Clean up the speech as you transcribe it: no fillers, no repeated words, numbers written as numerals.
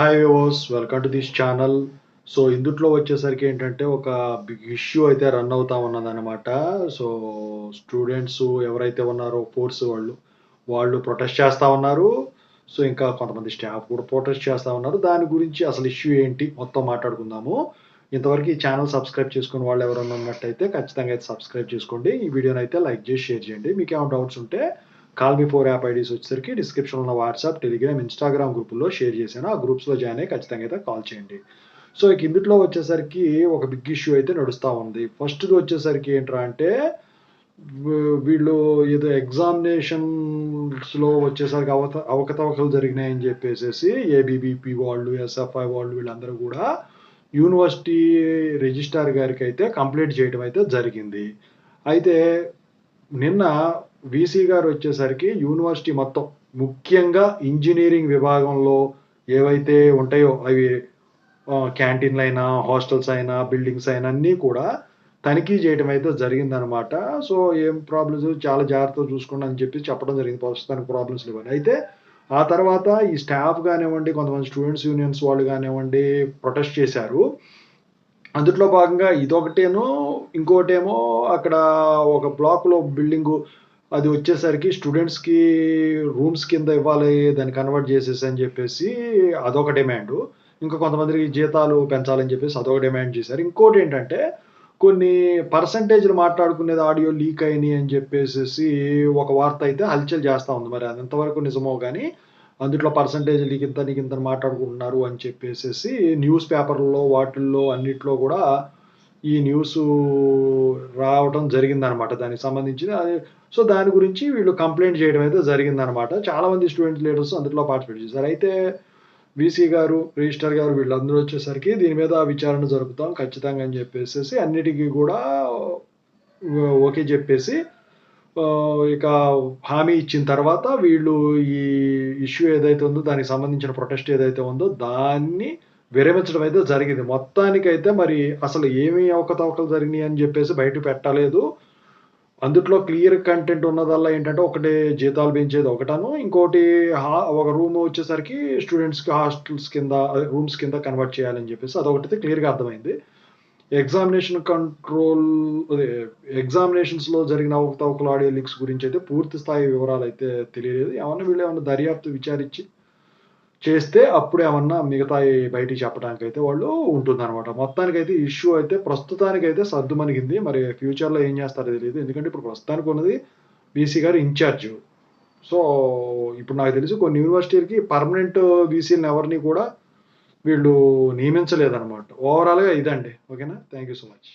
Hi viewers, welcome to this channel. So ఇందుట్లో వచ్చేసరికి ఏంటంటే ఒక బిగ్ ఇష్యూ అయితే రన్ అవుతా ఉన్నదన్నమాట. సో స్టూడెంట్స్ ఎవరైతే ఉన్నారో కోర్స్ వాళ్ళు ప్రొటెస్ట్ చేస్తా ఉన్నారు. సో ఇంకా కొంతమంది స్టాఫ్ కూడా ప్రొటెస్ట్ చేస్తా ఉన్నారు. దాని గురించి అసలు ఇష్యూ ఏంటి మొత్తం మాట్లాడుకుందాము. ఇంతవరకు ఈ ఛానల్ సబ్స్క్రైబ్ చేసుకున్న వాళ్ళు ఎవరైనా ఉన్నట్టయితే ఖచ్చితంగా అయితే సబ్స్క్రైబ్ చేసుకోండి. ఈ వీడియోని అయితే లైక్ చేసి షేర్ చేయండి. మీకు ఏమైనా డౌట్స్ ఉంటే కాల్ మీ 4 యాప్ ఐడీస్ వచ్చేసరికి డిస్క్రిప్షన్లో ఉన్న వాట్సాప్, టెలిగ్రామ్, ఇన్స్టాగ్రామ్ గ్రూపుల్లో షేర్ చేశాను. ఆ గ్రూప్స్లో జాయిన్ అయ్యి ఖచ్చితంగా అయితే కాల్ చేయండి. సో ఇక ఇందులో వచ్చేసరికి ఒక బిగ్ ఇష్యూ అయితే నడుస్తూ ఉంది. ఫస్ట్ది వచ్చేసరికి ఏంట్రా అంటే వీళ్ళు ఏదో ఎగ్జామినేషన్స్లో వచ్చేసరికి అవకతవకలు జరిగినాయని చెప్పేసి ఏబీబీపీ వాళ్ళు, ఎస్ఎఫ్ఐ వాళ్ళు వీళ్ళందరూ కూడా యూనివర్సిటీ రిజిస్ట్రార్ గారికి అయితే కంప్లైంట్ చేయడం అయితే జరిగింది. అయితే నిన్న వీసీ గారు వచ్చేసరికి యూనివర్సిటీ మొత్తం ముఖ్యంగా ఇంజనీరింగ్ విభాగంలో ఏవైతే ఉంటాయో అవి క్యాంటీన్లు అయినా, హాస్టల్స్ అయినా, బిల్డింగ్స్ అయినా అన్నీ కూడా తనిఖీ చేయడం అయితే జరిగిందనమాట. సో ఏం ప్రాబ్లమ్స్ చాలా జాగ్రత్తగా చూసుకోండి అని చెప్పి చెప్పడం జరిగింది. ప్రస్తుతానికి ప్రాబ్లమ్స్ లేవని. అయితే ఆ తర్వాత ఈ స్టాఫ్ కానివ్వండి, కొంతమంది స్టూడెంట్స్ యూనియన్స్ వాళ్ళు కానివ్వండి ప్రొటెస్ట్ చేశారు. అందుట్లో భాగంగా ఇదొకటేను, ఇంకోటేమో అక్కడ ఒక బ్లాక్‌లో బిల్డింగు అది వచ్చేసరికి స్టూడెంట్స్‌కి రూమ్స్ కింద ఇవ్వాలి, దాన్ని కన్వర్ట్ చేసేసి అని చెప్పేసి అదొక డిమాండు. ఇంకా కొంతమందికి జీతాలు పెంచాలని చెప్పేసి అదొక డిమాండ్ చేశారు. ఇంకోటేంటంటే కొన్ని పర్సెంటేజ్‌లు మాట్లాడుకునేది ఆడియో లీక్ అయినాయి అని చెప్పేసేసి ఒక వార్త అయితే హల్చల్ చేస్తా ఉంది. మరి అది ఎంతవరకు నిజమో గాని అందుట్లో పర్సెంటేజ్ నీకింత మాట్లాడుకుంటున్నారు అని చెప్పేసేసి న్యూస్ పేపర్‌ల్లో వాటిల్లో అన్నిట్లో గూడా ఈ న్యూసు రావటం జరిగిందనమాట. దానికి సంబంధించింది అది. సో దాని గురించి వీళ్ళు కంప్లెయింట్ చేయడం అయితే జరిగిందనమాట. చాలామంది స్టూడెంట్ లీడర్స్ అందులో పార్టిసిపేట్ చేశారు. అయితే వీసీ గారు, రిజిస్ట్రార్ గారు వీళ్ళందరూ వచ్చేసరికి దీని మీద విచారణ జరుపుతాం ఖచ్చితంగా అని చెప్పేసేసి అన్నిటికి కూడా ఓకే చెప్పేసి ఇక హామీ ఇచ్చిన తర్వాత వీళ్ళు ఈ ఇష్యూ ఏదైతే ఉందో దానికి సంబంధించిన ప్రొటెస్ట్ ఏదైతే ఉందో దాన్ని విరమించడం అయితే జరిగింది. మొత్తానికైతే మరి అసలు ఏమి అవకతవకలు జరిగినాయి అని చెప్పేసి బయట పెట్టలేదు. అందుట్లో క్లియర్ కంటెంట్ ఉన్నదల్లా ఏంటంటే ఒకటి జీతాలు పెంచేది ఒకటను, ఇంకోటి ఒక రూమ్ వచ్చేసరికి స్టూడెంట్స్‌కి హాస్టల్స్ కింద రూమ్స్ కింద కన్వర్ట్ చేయాలని చెప్పేసి అదొకటైతే క్లియర్‌గా అర్థమైంది. ఎగ్జామినేషన్ కంట్రోల్ అదే ఎగ్జామినేషన్స్‌లో జరిగిన అవకతవకలు, ఆడియో లీక్స్ గురించయితే పూర్తి స్థాయి వివరాలైతే తెలియలేదు. వీళ్ళేమన్నా దర్యాప్తు విచారించి చేస్తే అప్పుడేమన్నా మిగతాయి బయటికి చెప్పడానికైతే వాళ్ళు ఉంటుందనమాట. మొత్తానికైతే ఇష్యూ అయితే ప్రస్తుతానికైతే సద్దుమణిగింది. మరి ఫ్యూచర్‌లో ఏం చేస్తారో తెలీదు. ఎందుకంటే ఇప్పుడు ప్రస్తుతానికి ఉన్నది వీసీ గారు ఇన్‌చార్జు. సో ఇప్పుడు నాకు తెలిసి కొన్ని యూనివర్సిటీలకి పర్మనెంట్ వీసీలని ఎవరిని కూడా వీళ్ళు నియమించలేదనమాట. ఓవరాల్‌గా ఇదండి. ఓకేనా? Thank you so much.